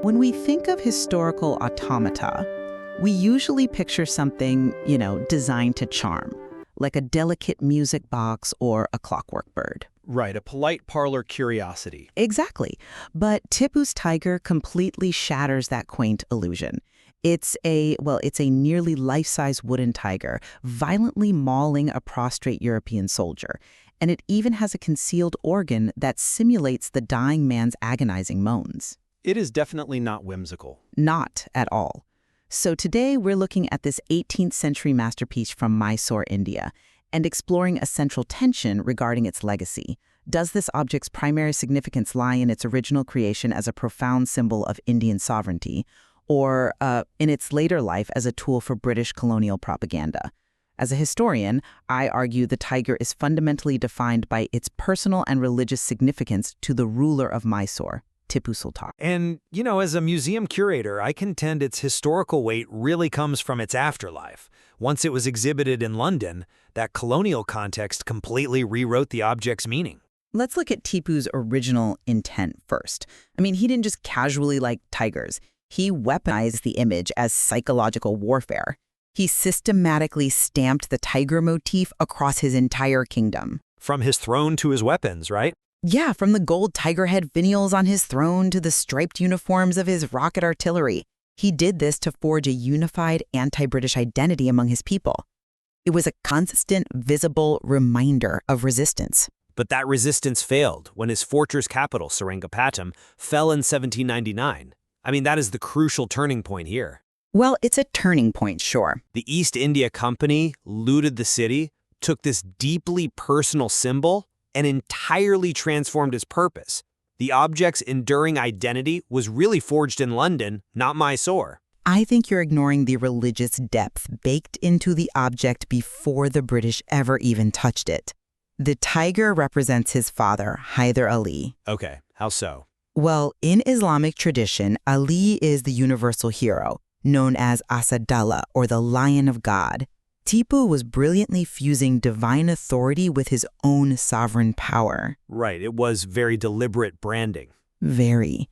When we think of historical automata, we usually picture something, designed to charm, like a delicate music box or a clockwork bird. Right, a polite parlor curiosity. Exactly. But Tipu's tiger completely shatters that quaint illusion. It's a nearly life-size wooden tiger, violently mauling a prostrate European soldier. And it even has a concealed organ that simulates the dying man's agonizing moans. It is definitely not whimsical. Not at all. So today we're looking at this 18th century masterpiece from Mysore, India, and exploring a central tension regarding its legacy. Does this object's primary significance lie in its original creation as a profound symbol of Indian sovereignty, or in its later life as a tool for British colonial propaganda? As a historian, I argue the tiger is fundamentally defined by its personal and religious significance to the ruler of Mysore, Tipu Sultan. And, as a museum curator, I contend its historical weight really comes from its afterlife. Once it was exhibited in London, that colonial context completely rewrote the object's meaning. Let's look at Tipu's original intent first. He didn't just casually like tigers. He weaponized the image as psychological warfare. He systematically stamped the tiger motif across his entire kingdom. From his throne to his weapons, right? Yeah, from the gold tiger head finials on his throne to the striped uniforms of his rocket artillery. He did this to forge a unified anti-British identity among his people. It was a constant, visible reminder of resistance. But that resistance failed when his fortress capital, Seringapatam, fell in 1799. That is the crucial turning point here. Well, it's a turning point, sure. The East India Company looted the city, took this deeply personal symbol, and entirely transformed its purpose. The object's enduring identity was really forged in London, not Mysore. I think you're ignoring the religious depth baked into the object before the British ever even touched it. The tiger represents his father, Hyder Ali. Okay, how so? Well, in Islamic tradition, Ali is the universal hero, known as Asadullah, or the Lion of God. Tipu was brilliantly fusing divine authority with his own sovereign power. Right, it was very deliberate branding. Very.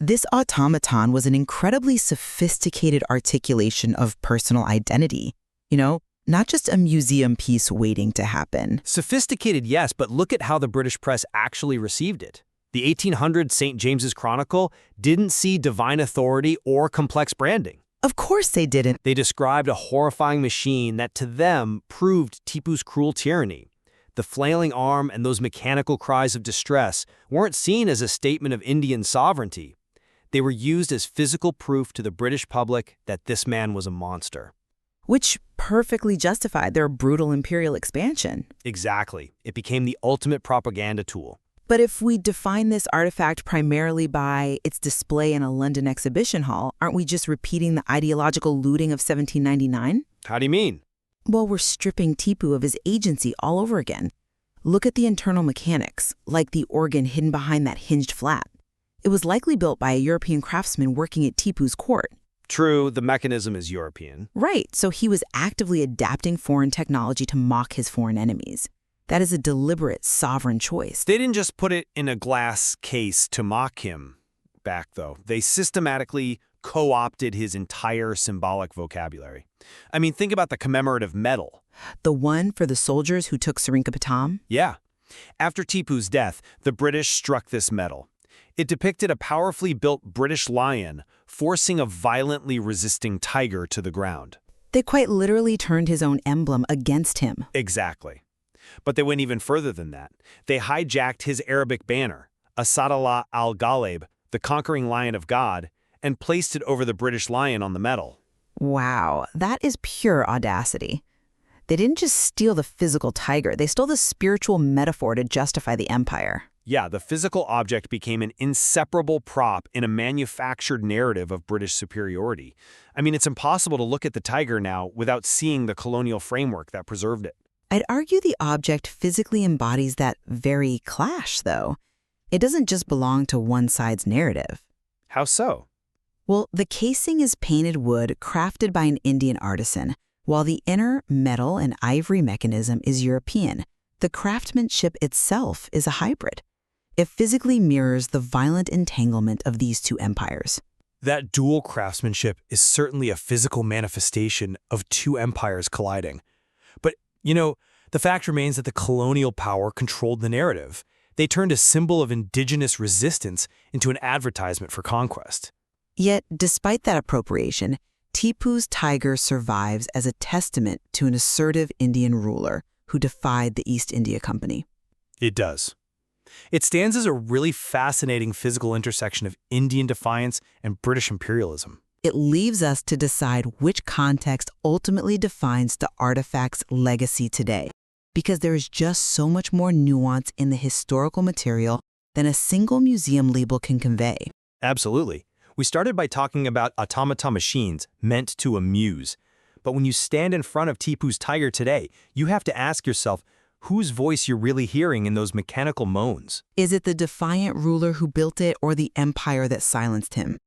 This automaton was an incredibly sophisticated articulation of personal identity. Not just a museum piece waiting to happen. Sophisticated, yes, but look at how the British press actually received it. The 1800 St. James's Chronicle didn't see divine authority or complex branding. Of course they didn't. They described a horrifying machine that to them proved Tipu's cruel tyranny. The flailing arm and those mechanical cries of distress weren't seen as a statement of Indian sovereignty. They were used as physical proof to the British public that this man was a monster. Which perfectly justified their brutal imperial expansion. Exactly. It became the ultimate propaganda tool. But if we define this artifact primarily by its display in a London exhibition hall, aren't we just repeating the ideological looting of 1799? How do you mean? Well, we're stripping Tipu of his agency all over again. Look at the internal mechanics, like the organ hidden behind that hinged flat. It was likely built by a European craftsman working at Tipu's court. True, the mechanism is European. Right, so he was actively adapting foreign technology to mock his foreign enemies. That is a deliberate, sovereign choice. They didn't just put it in a glass case to mock him back, though. They systematically co-opted his entire symbolic vocabulary. Think about the commemorative medal. The one for the soldiers who took Seringapatam? Yeah. After Tipu's death, the British struck this medal. It depicted a powerfully built British lion forcing a violently resisting tiger to the ground. They quite literally turned his own emblem against him. Exactly. But they went even further than that. They hijacked his Arabic banner, Asadullah al-Ghalib, the conquering lion of God, and placed it over the British lion on the medal. Wow, that is pure audacity. They didn't just steal the physical tiger, they stole the spiritual metaphor to justify the empire. Yeah, the physical object became an inseparable prop in a manufactured narrative of British superiority. It's impossible to look at the tiger now without seeing the colonial framework that preserved it. I'd argue the object physically embodies that very clash, though. It doesn't just belong to one side's narrative. How so? Well, the casing is painted wood crafted by an Indian artisan, while the inner metal and ivory mechanism is European. The craftsmanship itself is a hybrid. It physically mirrors the violent entanglement of these two empires. That dual craftsmanship is certainly a physical manifestation of two empires colliding. But, the fact remains that the colonial power controlled the narrative. They turned a symbol of indigenous resistance into an advertisement for conquest. Yet, despite that appropriation, Tipu's tiger survives as a testament to an assertive Indian ruler who defied the East India Company. It does. It stands as a really fascinating physical intersection of Indian defiance and British imperialism. It leaves us to decide which context ultimately defines the artifact's legacy today, because there is just so much more nuance in the historical material than a single museum label can convey. Absolutely. We started by talking about automaton machines meant to amuse. But when you stand in front of Tipu's tiger today, you have to ask yourself whose voice you're really hearing in those mechanical moans. Is it the defiant ruler who built it or the empire that silenced him?